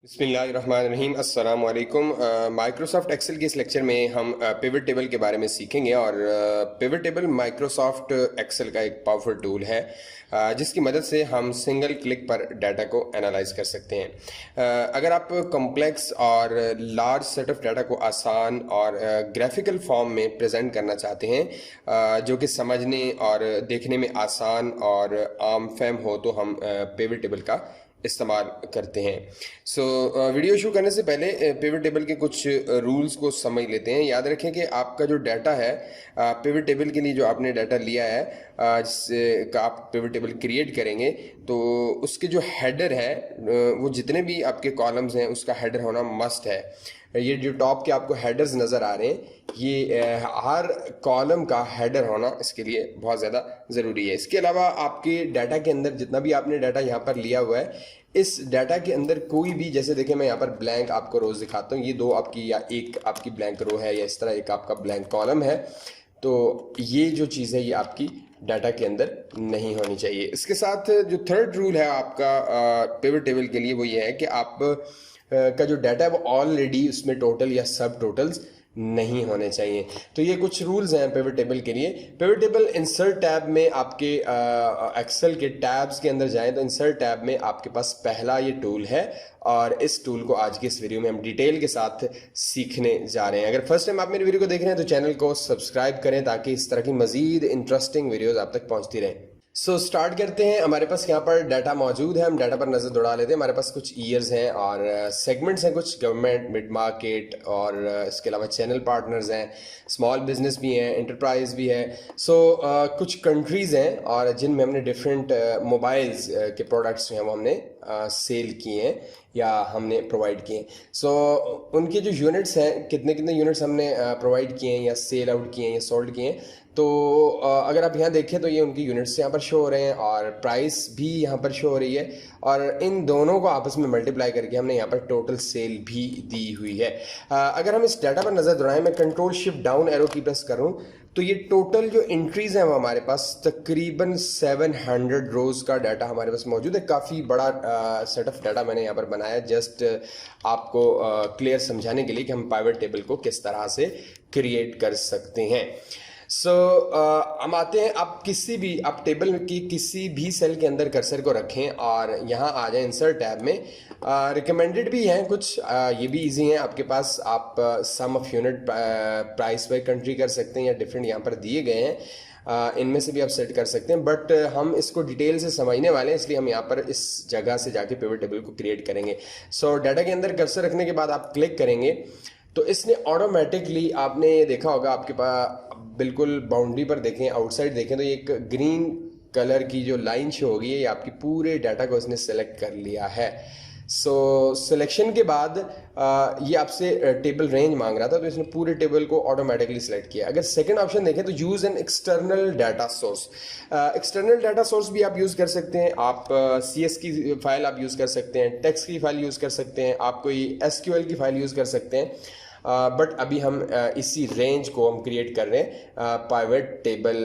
बिस्मिल्लाहिर्रहमानिर्रहीम अस्सलाम वालेकुम। माइक्रोसॉफ्ट एक्सेल के इस लेक्चर में हम पिवट टेबल के बारे में सीखेंगे और पिवट टेबल माइक्रोसॉफ्ट एक्सेल का एक पावरफुल टूल है जिसकी मदद से हम सिंगल क्लिक पर डाटा को एनालाइज कर सकते हैं। अगर आप कॉम्प्लेक्स और लार्ज सेट ऑफ डाटा को आसान और ग्राफिकल फॉर्म में प्रेजेंट करना चाहते हैं जो कि समझने और देखने में आसान और आम फहम हो तो हम पिवट टेबल का इस्तेमाल करते हैं। वीडियो शुरू करने से पहले पिवट टेबल के कुछ रूल्स को समझ लेते हैं। याद रखें कि आपका जो डाटा है पिवट टेबल के लिए जो आपने डाटा लिया है जिससे का आप पिवट टेबल क्रिएट करेंगे तो उसके जो हेडर है वो जितने भी आपके कॉलम्स हैं उसका हेडर होना मस्ट है। ये जो टॉप के आपको हेडर्स नज़र आ रहे हैं ये हर कॉलम का हेडर होना इसके लिए बहुत ज़्यादा ज़रूरी है। इसके अलावा आपके डाटा के अंदर जितना भी आपने डाटा यहाँ पर लिया हुआ है इस डाटा के अंदर कोई भी, जैसे देखें मैं यहाँ पर ब्लैंक आपको रोज़ दिखाता हूँ, ये दो आपकी या एक आपकी ब्लैंक रो है या इस तरह एक आपका ब्लैंक कॉलम है, तो ये जो चीज़ है ये आपकी डाटा के अंदर नहीं होनी चाहिए। इसके साथ जो थर्ड रूल है आपका पिवट टेबल के लिए वो ये है कि आप का जो डाटा है वो ऑलरेडी उसमें टोटल या सब टोटल्स नहीं होने चाहिए। तो ये कुछ रूल्स हैं पिवट टेबल के लिए। पिवट टेबल इंसर्ट टैब में आपके एक्सेल के टैब्स के अंदर जाएं तो इंसर्ट टैब में आपके पास पहला ये टूल है और इस टूल को आज के इस वीडियो में हम डिटेल के साथ सीखने जा रहे हैं। अगर फर्स्ट टाइम आप मेरे वीडियो को देख रहे हैं तो चैनल को सब्सक्राइब करें ताकि इस तरह की मजीद इंटरेस्टिंग वीडियोज आप तक पहुंचती रहें। स्टार्ट करते हैं। हमारे पास यहाँ पर डाटा मौजूद है, हम डाटा पर नज़र दौड़ा लेते हैं। हमारे पास कुछ ईयर्स हैं और सेगमेंट्स हैं, कुछ गवर्नमेंट, मिड मार्केट और इसके अलावा चैनल पार्टनर्स हैं, स्मॉल बिजनेस भी हैं, एंटरप्राइज भी है। कुछ कंट्रीज़ हैं और जिनमें हमने डिफरेंट मोबाइल्स के प्रोडक्ट्स हैं वो हमने सेल किए हैं या हमने प्रोवाइड किए हैं। उनके जो यूनिट्स हैं कितने कितने यूनिट्स हमने प्रोवाइड किए हैं या सेल आउट किए हैं या सोल्ड किए हैं, तो अगर आप यहाँ देखें तो ये उनकी यूनिट्स यहाँ पर शो हो रहे हैं और प्राइस भी यहाँ पर शो हो रही है और इन दोनों को आपस में मल्टीप्लाई करके हमने यहाँ पर टोटल सेल भी दी हुई है। अगर हम इस डाटा पर नज़र दौड़ाएं, मैं कंट्रोल शिफ्ट डाउन एरो की प्रेस करूँ तो ये टोटल जो एंट्रीज हैं वो हमारे पास तकरीबन 700 रोज़ का डाटा हमारे पास मौजूद है। काफ़ी बड़ा सेट ऑफ डाटा मैंने यहाँ पर बनाया जस्ट आपको क्लियर समझाने के लिए कि हम पिवट टेबल को किस तरह से क्रिएट कर सकते हैं। हम आते हैं, आप टेबल की किसी भी सेल के अंदर कर्सर को रखें और यहाँ आ जाए इंसर्ट टैब में। रिकमेंडेड भी हैं कुछ, ये भी इजी हैं आपके पास। आप sum of unit price by country कर सकते हैं या डिफरेंट यहाँ पर दिए गए हैं, इनमें से भी आप सेट कर सकते हैं, बट हम इसको डिटेल से समझने वाले हैं इसलिए हम यहाँ पर इस जगह से जाके पिवट टेबल को क्रिएट करेंगे। डाटा के अंदर कर्सर रखने के बाद आप क्लिक करेंगे तो इसने ऑटोमेटिकली, आपने देखा होगा आपके पास बिल्कुल बाउंड्री पर देखें, आउटसाइड देखें तो ये एक ग्रीन कलर की जो लाइन शो होगी ये आपकी पूरे डाटा को इसने सेलेक्ट कर लिया है। सिलेक्शन के बाद ये आपसे टेबल रेंज मांग रहा था तो इसने पूरे टेबल को ऑटोमेटिकली सिलेक्ट किया। अगर सेकंड ऑप्शन देखें तो use an external data source, external data source भी आप यूज़ कर सकते हैं। आप CS की फाइल आप यूज़ कर सकते हैं, टेक्स्ट की फाइल यूज़ कर सकते हैं, आप कोई SQL की फाइल यूज़ कर सकते हैं, बट अभी हम इसी रेंज को हम क्रिएट कर रहे हैं, पिवट टेबल,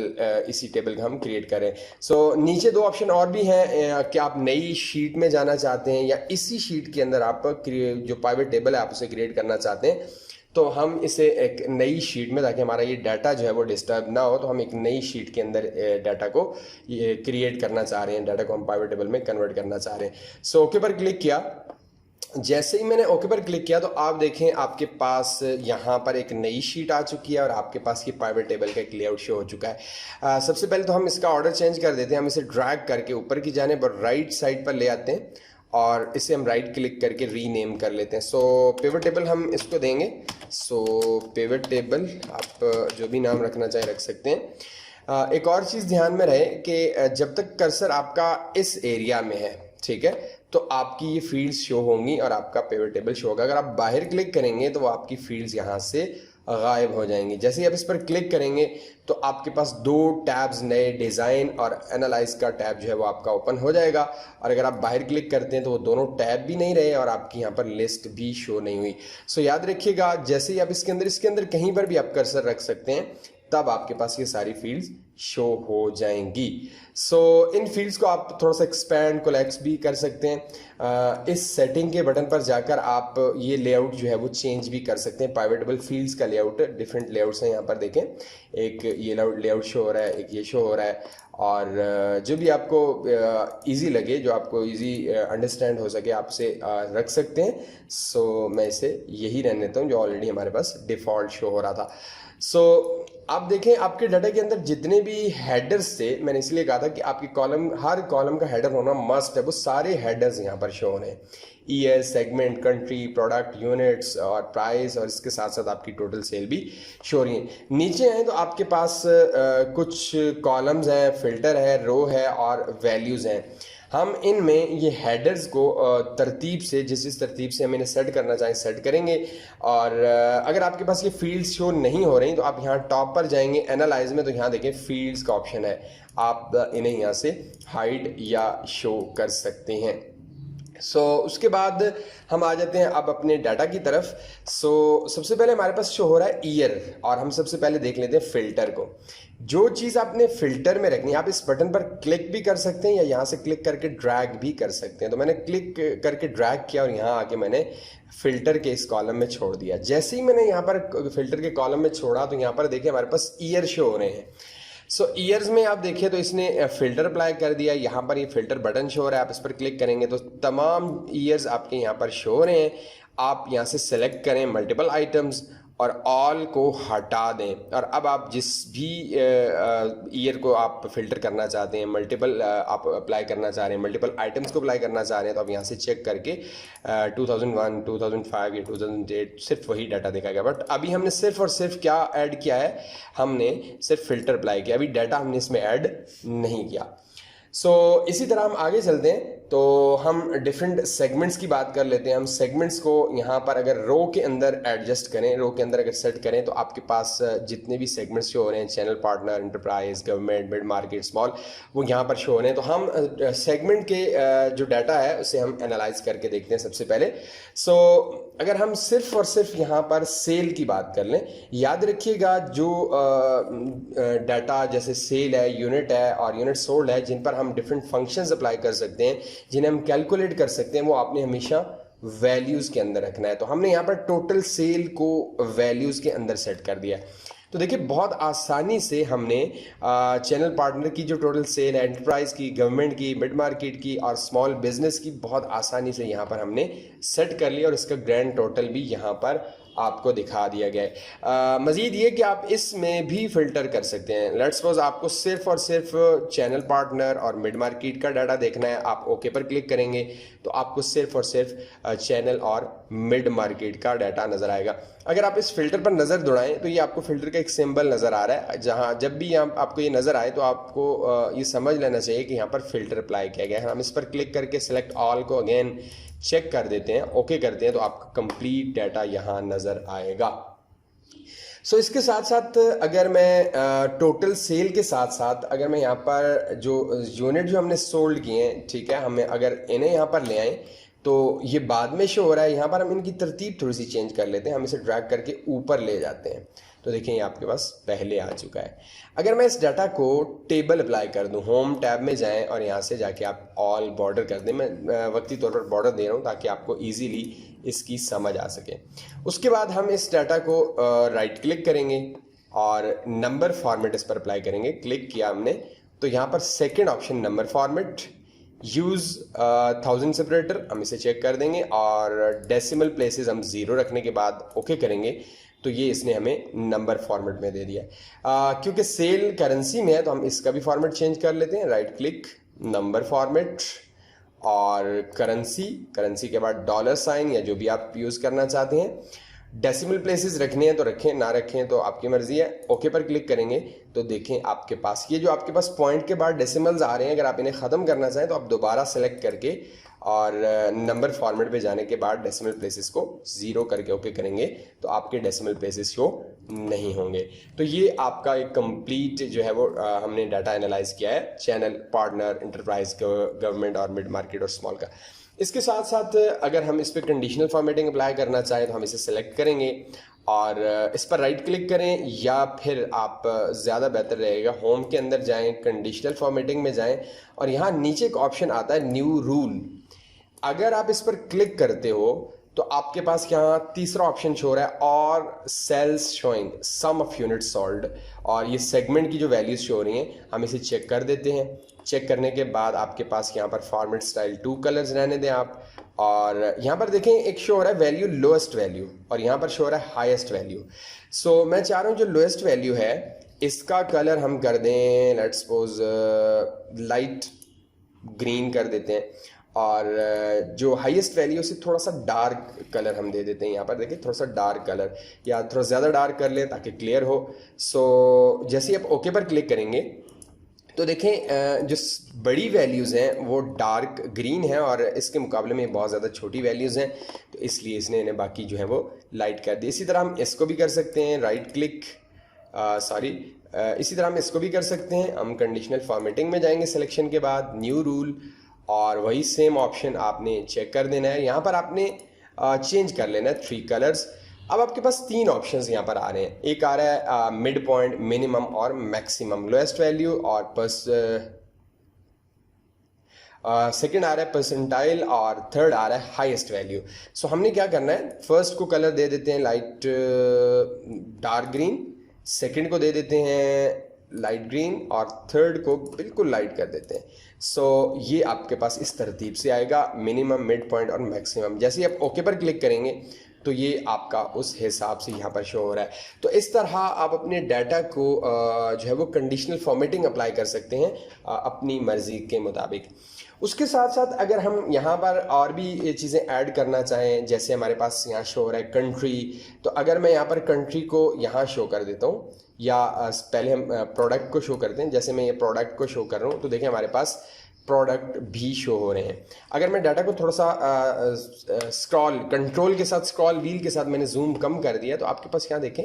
इसी टेबल का हम क्रिएट कर रहे हैं। नीचे दो ऑप्शन और भी हैं कि आप नई शीट में जाना चाहते हैं या इसी शीट के अंदर आप जो पिवट टेबल है आप उसे क्रिएट करना चाहते हैं, तो हम इसे एक नई शीट में, ताकि हमारा ये डाटा जो है वो डिस्टर्ब ना हो, तो हम एक नई शीट के अंदर डाटा को ये क्रिएट करना चाह रहे हैं, डाटा को हम पिवट टेबल में कन्वर्ट करना चाह रहे हैं। ओके पर क्लिक किया। जैसे ही मैंने ओके पर क्लिक किया तो आप देखें आपके पास यहाँ पर एक नई शीट आ चुकी है और आपके पास ये पिवट टेबल का एक लेआउट शो हो चुका है। सबसे पहले तो हम इसका ऑर्डर चेंज कर देते हैं। हम इसे ड्रैग करके ऊपर की जानिब और राइट साइड पर ले आते हैं और इसे हम राइट क्लिक करके रीनेम कर लेते हैं। पिवट टेबल हम इसको देंगे। पिवट टेबल आप जो भी नाम रखना चाहे रख सकते हैं। एक और चीज़ ध्यान में रहे कि जब तक कर्सर आपका इस एरिया में है, ठीक है, तो आपकी ये फील्ड्स शो होंगी और आपका पिवट टेबल शो होगा। अगर आप बाहर क्लिक करेंगे तो वो आपकी फील्ड्स यहाँ से गायब हो जाएंगी। जैसे ही आप इस पर क्लिक करेंगे तो आपके पास दो टैब्स नए, डिज़ाइन और एनालाइज का टैब जो है वो आपका ओपन हो जाएगा। और अगर आप बाहर क्लिक करते हैं तो वो दोनों टैब भी नहीं रहे और आपकी यहाँ पर लिस्ट भी शो नहीं हुई। याद रखिएगा, जैसे ही आप इसके अंदर कहीं पर भी आप कर्सर रख सकते हैं तब आपके पास ये सारी फील्ड्स शो हो जाएंगी। सो इन फील्ड्स को आप थोड़ा सा एक्सपैंड कोलैप्स भी कर सकते हैं। इस सेटिंग के बटन पर जाकर आप ये लेआउट जो है वो चेंज भी कर सकते हैं। पाइवेटेबल फील्ड्स का लेआउट, डिफरेंट लेआउट्स हैं यहाँ पर देखें, एक ये लेआउट शो हो रहा है, एक ये शो हो रहा है, और जो भी आपको इजी लगे, जो आपको इजी अंडरस्टैंड हो सके, आपसे रख सकते हैं। सो मैं इसे यही रहने देता हूँ जो ऑलरेडी हमारे पास डिफ़ॉल्ट शो हो रहा था। सो आप देखें आपके डाटा के अंदर जितने भी हेडर्स थे, मैंने इसलिए कहा था कि आपकी कॉलम, हर कॉलम का हेडर होना मस्ट है, वो सारे हेडर्स यहाँ पर शो हो रहे हैं। ES, segment, country, product, units और प्राइस, और इसके साथ साथ आपकी टोटल सेल भी शो हो रही है। नीचे हैं तो आपके पास कुछ कॉलम्स हैं, फिल्टर है, रो है और वैल्यूज़ हैं। हम इनमें ये हेडर्स को तरतीब से, जिस तरतीब से हम इन्हें सेट करना चाहें सेट करेंगे। और अगर आपके पास ये फील्ड्स शो नहीं हो रही तो आप यहाँ टॉप पर जाएंगे एनालाइज में, तो यहाँ देखें फील्ड्स का ऑप्शन है, आप इन्हें यहाँ से हाइड या शो कर सकते हैं। उसके बाद हम आ जाते हैं अब अपने डाटा की तरफ। सबसे पहले हमारे पास शो हो रहा है ईयर, और हम सबसे पहले देख लेते हैं फिल्टर को। जो चीज़ आपने फिल्टर में रखनी है, आप इस बटन पर क्लिक भी कर सकते हैं या यहाँ से क्लिक करके ड्रैग भी कर सकते हैं। तो मैंने क्लिक करके ड्रैग किया और यहाँ आके मैंने फिल्टर के इस कॉलम में छोड़ दिया। जैसे ही मैंने यहाँ पर फिल्टर के कॉलम में छोड़ा तो यहाँ पर देखिए हमारे पास ईयर शो हो रहे हैं। ईयर्स में आप देखिए तो इसने फिल्टर अप्लाई कर दिया। यहाँ पर ये फिल्टर बटन शो हो रहा है, आप इस पर क्लिक करेंगे तो तमाम ईयर्स आपके यहाँ पर शो हो रहे हैं। आप यहाँ से सेलेक्ट करें मल्टीपल आइटम्स और ऑल को हटा दें, और अब आप जिस भी ईयर को आप फिल्टर करना चाहते हैं, मल्टीपल आप अप्लाई करना चाह रहे हैं, मल्टीपल आइटम्स को अप्लाई करना चाह रहे हैं, तो आप यहाँ से चेक करके 2001, 2005 या 2008 सिर्फ वही डाटा दिखाएगा। बट अभी हमने सिर्फ और सिर्फ क्या ऐड किया है, हमने सिर्फ फिल्टर अप्लाई किया, अभी डाटा हमने इसमें ऐड नहीं किया। इसी तरह हम आगे चलते हैं तो हम डिफरेंट सेगमेंट्स की बात कर लेते हैं। हम सेगमेंट्स को यहाँ पर अगर रो के अंदर एडजस्ट करें, रो के अंदर अगर सेट करें, तो आपके पास जितने भी सेगमेंट्स शो हो रहे हैं, channel partner, enterprise, government, mid market, small, वो यहाँ पर शो हो रहे हैं। तो हम सेगमेंट के जो डाटा है उसे हम एनालाइज करके देखते हैं सबसे पहले। अगर हम सिर्फ और सिर्फ यहाँ पर सेल की बात कर लें, याद रखिएगा जो डाटा जैसे सेल है, यूनिट है और यूनिट सोल्ड है, जिन पर हम डिफरेंट फंक्शंस अप्लाई कर सकते हैं, जिन्हें हम कैलकुलेट कर सकते हैं, वो आपने हमेशा वैल्यूज़ के अंदर रखना है। तो हमने यहाँ पर टोटल सेल को वैल्यूज़ के अंदर सेट कर दिया। तो देखिए बहुत आसानी से हमने चैनल पार्टनर की जो टोटल सेल है, एंटरप्राइज की, गवर्नमेंट की, मिड मार्केट की और स्मॉल बिजनेस की, बहुत आसानी से यहाँ पर हमने सेट कर लिया और इसका ग्रैंड टोटल भी यहाँ पर आपको दिखा दिया गया है। मज़ीद ये कि आप इसमें भी फिल्टर कर सकते हैं। लेट्स सपोज आपको सिर्फ और सिर्फ चैनल पार्टनर और मिड मार्केट का डाटा देखना है, आप ओके पर क्लिक करेंगे तो आपको सिर्फ और सिर्फ चैनल और मिड मार्केट का डाटा नज़र आएगा। अगर आप इस फिल्टर पर नज़र दौड़ाएं तो ये आपको फिल्टर का एक सिंबल नज़र आ रहा है, जहाँ जब भी आपको ये नज़र आए तो आपको ये समझ लेना चाहिए कि यहाँ पर फिल्टर अप्लाई किया गया है। हम इस पर क्लिक करके सिलेक्ट ऑल को अगेन चेक कर देते हैं, ओके करते हैं, तो आपका कंप्लीट डाटा यहाँ नज़र आएगा। इसके साथ साथ अगर मैं टोटल सेल के साथ साथ अगर मैं यहाँ पर जो यूनिट जो हमने सोल्ड किए हैं, ठीक है, हमें अगर इन्हें यहाँ पर ले आएँ तो ये बाद में शो हो रहा है। यहाँ पर हम इनकी तरतीब थोड़ी सी चेंज कर लेते हैं, हम इसे ड्रैग करके ऊपर ले जाते हैं तो देखिए ये आपके पास पहले आ चुका है। अगर मैं इस डाटा को टेबल अप्लाई कर दूं, होम टैब में जाएं और यहाँ से जाके आप ऑल बॉर्डर कर दें। मैं वक्ती तौर पर बॉर्डर दे रहा हूँ ताकि आपको इजीली इसकी समझ आ सके। उसके बाद हम इस डाटा को राइट क्लिक करेंगे और नंबर फॉर्मेट इस पर अप्लाई करेंगे। क्लिक किया हमने तो यहाँ पर second option number format, use 1000 separator, हम इसे चेक कर देंगे और डेसिमल प्लेसेस हम 0 रखने के बाद ओके करेंगे तो ये इसने हमें नंबर फॉर्मेट में दे दिया। क्योंकि सेल करेंसी में है तो हम इसका भी फॉर्मेट चेंज कर लेते हैं। राइट क्लिक, नंबर फॉर्मेट और करेंसी के बाद डॉलर साइन या जो भी आप यूज़ करना चाहते हैं। डेसिमल प्लेसेस रखने हैं तो रखें, ना रखें तो आपकी मर्जी है। ओके पर क्लिक करेंगे तो देखें आपके पास ये जो आपके पास पॉइंट के बाद डेसिमल्स आ रहे हैं, अगर आप इन्हें ख़त्म करना चाहें तो आप दोबारा सेलेक्ट करके और नंबर फॉर्मेट पे जाने के बाद डेसिमल प्लेसेस को 0 करके ओके करेंगे तो आपके डेसिमल प्लेसेस शो नहीं होंगे। तो ये आपका एक कंप्लीट जो है वो हमने डाटा एनालाइज किया है चैनल पार्टनर, एंटरप्राइज, गवर्नमेंट और मिड मार्केट और स्मॉल का। इसके साथ साथ अगर हम इस पर कंडीशनल फॉर्मेटिंग अप्लाई करना चाहें तो हम इसे सेलेक्ट करेंगे और इस पर राइट क्लिक करें, या फिर आप ज़्यादा बेहतर रहेगा होम के अंदर जाएं, कंडीशनल फॉर्मेटिंग में जाएं और यहाँ नीचे एक ऑप्शन आता है न्यू रूल। अगर आप इस पर क्लिक करते हो तो आपके पास यहाँ तीसरा ऑप्शन शो हो रहा है और sales showing sum of unit sold, और ये सेगमेंट की जो वैल्यूज शो हो रही हैं हम इसे चेक कर देते हैं। चेक करने के बाद आपके पास यहाँ पर फॉर्मेट स्टाइल 2 कलर्स रहने दें आप, और यहाँ पर देखें एक शो हो रहा है वैल्यू लोएस्ट वैल्यू और यहाँ पर शो हो रहा है हाईएस्ट वैल्यू। सो मैं चाह रहा हूँ जो लोएस्ट वैल्यू है इसका कलर हम कर दें लेट्स सपोज लाइट ग्रीन कर देते हैं, और जो हाईएस्ट वैल्यू से थोड़ा सा डार्क कलर हम दे देते हैं। यहाँ पर देखिए थोड़ा सा डार्क कलर या थोड़ा ज़्यादा डार्क कर लें ताकि क्लियर हो। सो जैसे ही आप ओके पर क्लिक करेंगे तो देखें जो बड़ी वैल्यूज़ हैं वो डार्क ग्रीन है और इसके मुकाबले में बहुत ज़्यादा छोटी वैल्यूज़ हैं, तो इसलिए इसने इन्हें बाकी जो है वो लाइट कर दी। इसी तरह हम इसको भी कर सकते हैं राइट क्लिक इसी तरह हम इसको भी कर सकते हैं। हम कंडीशनल फॉर्मेटिंग में जाएंगे सिलेक्शन के बाद न्यू रूल, और वही सेम ऑप्शन आपने चेक कर देना है। यहाँ पर आपने चेंज कर लेना है 3 कलर्स। अब आपके पास 3 ऑप्शंस यहाँ पर आ रहे हैं। एक आ रहा है मिड पॉइंट, मिनिमम और मैक्सिमम, लोएस्ट वैल्यू, और सेकंड आ रहा है परसेंटाइल, और थर्ड आ रहा है हाईएस्ट वैल्यू। सो हमने क्या करना है, फर्स्ट को कलर दे देते हैं लाइट डार्क ग्रीन, सेकंड को दे देते हैं लाइट ग्रीन, और थर्ड को बिल्कुल लाइट कर देते हैं। सो ये आपके पास इस तरतीब से आएगा मिनिमम, मिड पॉइंट और मैक्सिमम। जैसे ही आप ओके पर क्लिक करेंगे तो ये आपका उस हिसाब से यहाँ पर शो हो रहा है। तो इस तरह आप अपने डाटा को जो है वो कंडीशनल फॉर्मेटिंग अप्लाई कर सकते हैं अपनी मर्जी के मुताबिक। उसके साथ साथ अगर हम यहाँ पर और भी ये चीज़ें ऐड करना चाहें, जैसे हमारे पास यहाँ शो हो रहा है कंट्री, तो अगर मैं यहाँ पर कंट्री को यहाँ शो कर देता हूँ, या पहले हम प्रोडक्ट को शो करते हैं। जैसे मैं ये प्रोडक्ट को शो कर रहा हूँ तो देखिए हमारे पास प्रोडक्ट भी शो हो रहे हैं। अगर मैं डाटा को थोड़ा सा स्क्रॉल कंट्रोल के साथ, स्क्रॉल व्हील के साथ मैंने जूम कम कर दिया, तो आपके पास यहाँ देखें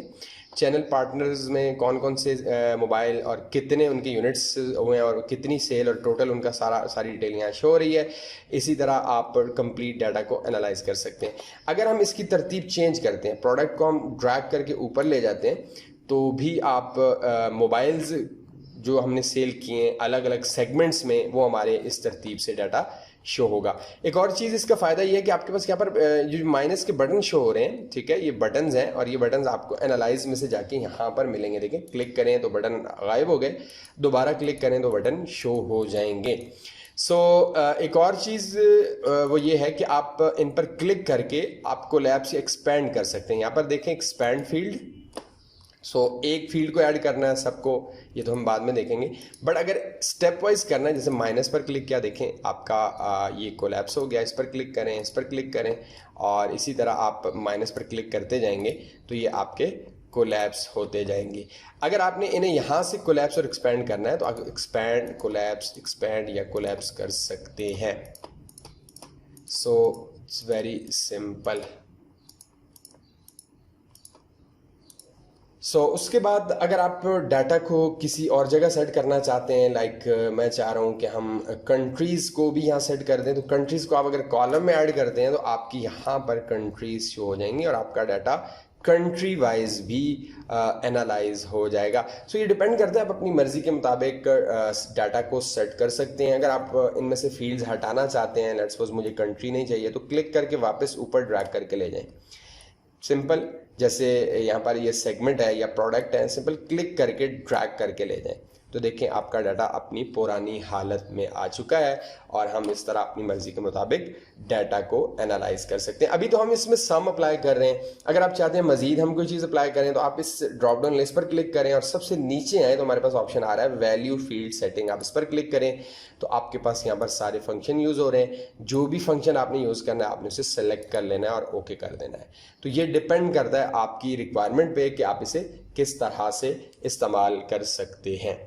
चैनल पार्टनर्स में कौन कौन से मोबाइल और कितने उनके यूनिट्स हुए हैं और कितनी सेल और टोटल उनका सारी डिटेल यहाँ शो हो रही है। इसी तरह आप कंप्लीट डाटा को एनालाइज कर सकते हैं। अगर हम इसकी तरतीब चेंज करते हैं, प्रोडक्ट को हम ड्रैग करके ऊपर ले जाते हैं, तो भी आप मोबाइल्स जो हमने सेल किए हैं अलग अलग सेगमेंट्स में, वो हमारे इस तरतीब से डाटा शो होगा। एक और चीज़ इसका फ़ायदा ये है कि आपके पास यहाँ पर जो माइनस के बटन शो हो रहे हैं, ठीक है, ये बटन्स हैं, और ये बटन्स आपको एनालाइज में से जाके यहाँ पर मिलेंगे। देखिए क्लिक करें तो बटन गायब हो गए, दोबारा क्लिक करें तो बटन शो हो जाएंगे। एक और चीज़ वो ये है कि आप इन पर क्लिक करके आप कोलैब्स एक्सपैंड कर सकते हैं। यहाँ पर देखें एक्सपैंड फील्ड, एक फील्ड को ऐड करना है सबको, ये तो हम बाद में देखेंगे, बट अगर स्टेप वाइज करना है, जैसे माइनस पर क्लिक किया, देखें आपका ये कोलैप्स हो गया, इस पर क्लिक करें, इस पर क्लिक करें, और इसी तरह आप माइनस पर क्लिक करते जाएंगे तो ये आपके कोलैप्स होते जाएंगे। अगर आपने इन्हें यहाँ से कोलैप्स और एक्सपैंड करना है तो आप एक्सपैंड, कोलैप्स, एक्सपैंड या कोलैप्स कर सकते हैं। It's very simple. उसके बाद अगर आप डाटा को किसी और जगह सेट करना चाहते हैं, लाइक मैं चाह रहा हूँ कि हम कंट्रीज़ को भी यहाँ सेट कर दें, तो कंट्रीज़ को आप अगर कॉलम में ऐड करते हैं तो आपकी यहाँ पर कंट्रीज़ शो हो जाएंगी और आपका डाटा कंट्री वाइज भी एनालाइज हो जाएगा। ये डिपेंड करता है, आप अपनी मर्ज़ी के मुताबिक डाटा को सेट कर सकते हैं। अगर आप इनमें से फील्ड्स हटाना चाहते हैं, लेट्स सपोज मुझे कंट्री नहीं चाहिए, तो क्लिक करके वापस ऊपर ड्रैग करके ले जाएं, सिंपल। जैसे यहाँ पर ये सेगमेंट है या प्रोडक्ट है, सिंपल क्लिक करके ड्रैग करके ले जाएं, तो देखें आपका डाटा अपनी पुरानी हालत में आ चुका है और हम इस तरह अपनी मर्जी के मुताबिक डाटा को एनालाइज कर सकते हैं। अभी तो हम इसमें सम अप्लाई कर रहे हैं, अगर आप चाहते हैं मजीद हम कोई चीज़ अप्लाई करें तो आप इस ड्रॉप डाउन लिस्ट पर क्लिक करें और सबसे नीचे आए तो हमारे पास ऑप्शन आ रहा है वैल्यू फील्ड सेटिंग, आप इस पर क्लिक करें तो आपके पास यहाँ पर सारे फंक्शन यूज़ हो रहे हैं। जो भी फंक्शन आपने यूज़ करना है आपने उसे सेलेक्ट कर लेना है और ओके कर देना है। तो ये डिपेंड करता है आपकी रिक्वायरमेंट पे कि आप इसे किस तरह से इस्तेमाल कर सकते हैं।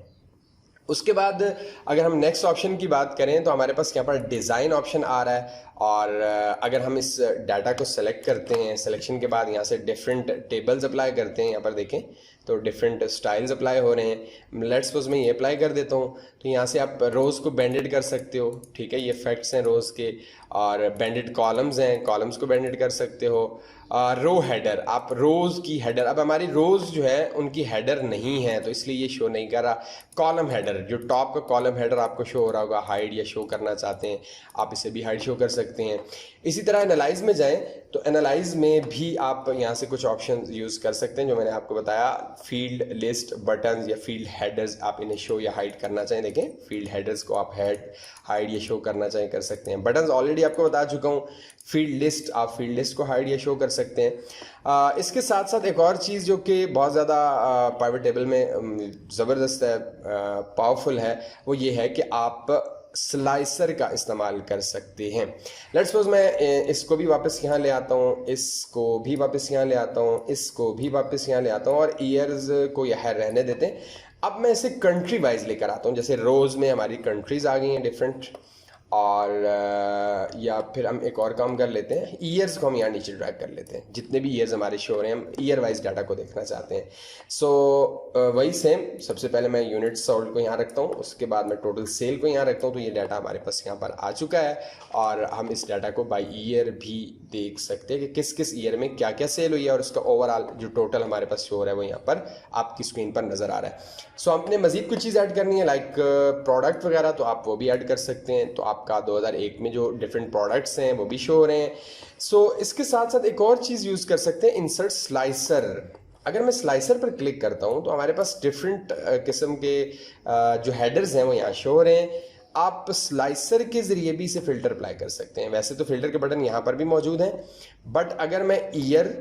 उसके बाद अगर हम नेक्स्ट ऑप्शन की बात करें तो हमारे पास यहाँ पर डिज़ाइन ऑप्शन आ रहा है और अगर हम इस डाटा को सेलेक्ट करते हैं, सिलेक्शन के बाद यहाँ से डिफरेंट टेबल्स अप्लाई करते हैं, यहाँ पर देखें तो डिफरेंट स्टाइल्स अप्लाई हो रहे हैं। लेट्स सपोज मैं ये अप्लाई कर देता हूँ, तो यहाँ से आप रोज़ को बैंडेड कर सकते हो, ठीक है, ये फैक्ट्स हैं रोज़ के, और बैंडेड कॉलम्स हैं, कॉलम्स को बैंडेड कर सकते हो। रो हेडर, आप रोज़ की हेडर, अब हमारी रोज़ जो है उनकी हेडर नहीं है तो इसलिए ये शो नहीं कर रहा। कॉलम हेडर, जो टॉप का कॉलम हेडर आपको शो हो रहा होगा, हाइड या शो करना चाहते हैं आप इसे भी हाइड शो कर सकते हैं। इसी तरह एनालाइज में जाएं तो एनालाइज में भी आप यहाँ से कुछ ऑप्शन यूज़ कर सकते हैं जो मैंने आपको बताया, फील्ड, लिस्ट, बटन या फील्ड हेडर्स, आप इन्हें शो या हाइड करना चाहें, देखें फील्ड हेडर्स को आप हाइड या शो करना चाहें कर सकते हैं। बटन्स ऑलरेडी आपको बता चुका हूँ। फील्ड लिस्ट, आप फील्ड लिस्ट को हाइड या शो कर सकते हैं। इसके साथ साथ एक और चीज़ जो कि बहुत ज़्यादा पाइवेट टेबल में ज़बरदस्त है, पावरफुल है, वो ये है कि आप स्लाइसर का इस्तेमाल कर सकते हैं। लेट्स सपोज मैं इसको भी वापस यहाँ ले आता हूँ, इसको भी वापस यहाँ ले आता हूँ, इसको भी वापस यहाँ ले आता हूँ और ईयर्स को यहाँ रहने देते हैं। अब मैं इसे कंट्री वाइज लेकर आता हूँ, जैसे रोज़ में हमारी कंट्रीज आ गई हैं डिफरेंट, और या फिर हम एक और काम कर लेते हैं, ईयर्स को हम यहाँ नीचे ड्रैग कर लेते हैं, जितने भी ईयर्स हमारे शो हो रहे हैं हम ईयर वाइज डाटा को देखना चाहते हैं। सो वही सेम, सबसे पहले मैं यूनिट सोल्ड को यहाँ रखता हूँ, उसके बाद मैं टोटल सेल को यहाँ रखता हूँ, तो ये डाटा हमारे पास यहाँ पर आ चुका है और हम इस डाटा को बाई ईयर भी देख सकते हैं कि किस किस ईयर में क्या क्या सेल हुई है और उसका ओवरऑल जो टोटल हमारे पास शो हो रहा है वो यहाँ पर आपकी स्क्रीन पर नज़र आ रहा है। सो आपने मज़ीद कुछ चीज़ ऐड करनी है लाइक प्रोडक्ट वगैरह, तो आप वो भी ऐड कर सकते हैं, तो आपका 2001 में जो डिफरेंट प्रोडक्ट्स हैं वो भी शो हो रहे हैं। सो इसके साथ साथ एक और चीज़ यूज़ कर सकते हैं, इंसर्ट स्लाइसर। अगर मैं स्लाइसर पर क्लिक करता हूँ तो हमारे पास डिफरेंट किस्म के जो हेडर्स हैं वो यहाँ शो हो रहे हैं। आप स्लाइसर के ज़रिए भी इसे फ़िल्टर अप्लाई कर सकते हैं। वैसे तो फ़िल्टर के बटन यहाँ पर भी मौजूद हैं, बट अगर मैं ईयर,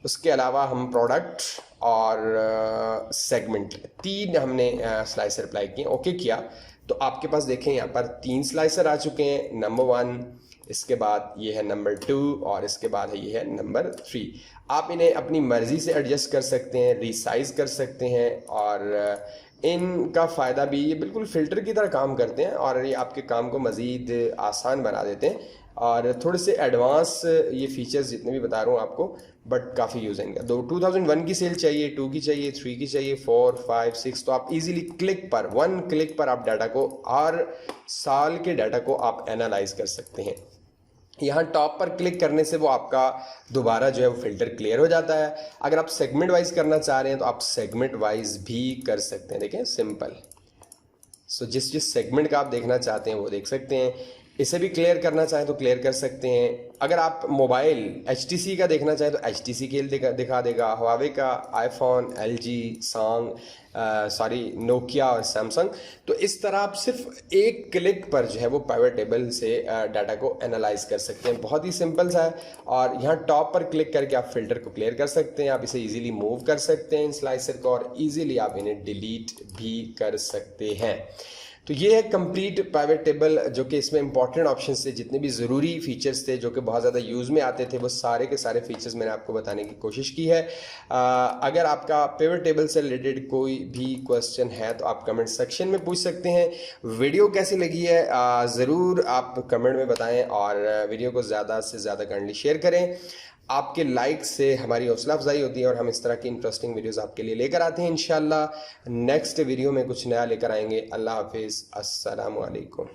उसके अलावा हम प्रोडक्ट और सेगमेंट, तीन हमने स्लाइसर अप्लाई किए, ओके किया, तो आपके पास देखें यहाँ पर 3 स्लाइसर आ चुके हैं। नंबर 1, इसके बाद ये है नंबर 2 और इसके बाद है ये है नंबर 3। आप इन्हें अपनी मर्ज़ी से एडजस्ट कर सकते हैं, रीसाइज कर सकते हैं, और इनका फ़ायदा भी, ये बिल्कुल फ़िल्टर की तरह काम करते हैं और ये आपके काम को मज़ीद आसान बना देते हैं। और थोड़े से एडवांस ये फीचर्स जितने भी बता रहा हूँ आपको, बट काफ़ी यूज़ है इनका। 2001 की सेल चाहिए, 2 की चाहिए, 3 की चाहिए, 4, 5, 6, तो आप इजीली क्लिक पर, 1 क्लिक पर आप डाटा को, हर साल के डाटा को आप एनालाइज कर सकते हैं। यहाँ टॉप पर क्लिक करने से वो आपका दोबारा जो है वो फ़िल्टर क्लियर हो जाता है। अगर आप सेगमेंट वाइज करना चाह रहे हैं तो आप सेगमेंट वाइज भी कर सकते हैं, देखें सिंपल। सो जिस जिस सेगमेंट का आप देखना चाहते हैं वो देख सकते हैं। इसे भी क्लियर करना चाहें तो क्लियर कर सकते हैं। अगर आप मोबाइल HTC का देखना चाहें तो HTC के दिखा देगा, Huawei का, आईफोन, LG, नोकिया और सैमसंग। तो इस तरह आप सिर्फ एक क्लिक पर जो है वो पाइवेट टेबल से डाटा को एनालाइज कर सकते हैं। बहुत ही सिंपल सा है। और यहाँ टॉप पर क्लिक करके आप फिल्टर को क्लियर कर सकते हैं, आप इसे इजीली मूव कर सकते हैं इन स्लाइसर को, और इजीली आप इन्हें डिलीट भी कर सकते हैं। तो ये है कंप्लीट पाइवेट टेबल, जो कि इसमें इंपॉर्टेंट ऑप्शंस थे, जितने भी ज़रूरी फीचर्स थे जो कि बहुत ज़्यादा यूज़ में आते थे, वो सारे के सारे फीचर्स मैंने आपको बताने की कोशिश की है। अगर आपका पाइवेट टेबल से रिलेटेड कोई भी क्वेश्चन है तो आप कमेंट सेक्शन में पूछ सकते हैं। वीडियो कैसी लगी है ज़रूर आप कमेंट में बताएं, और वीडियो को ज़्यादा से ज़्यादा काइंडली शेयर करें। आपके लाइक से हमारी हौसला अफजाई होती है और हम इस तरह की इंटरेस्टिंग वीडियोस आपके लिए लेकर आते हैं। इंशाल्लाह नेक्स्ट वीडियो में कुछ नया लेकर आएंगे। अल्लाह हाफिज़, अस्सलामु अलैकुम।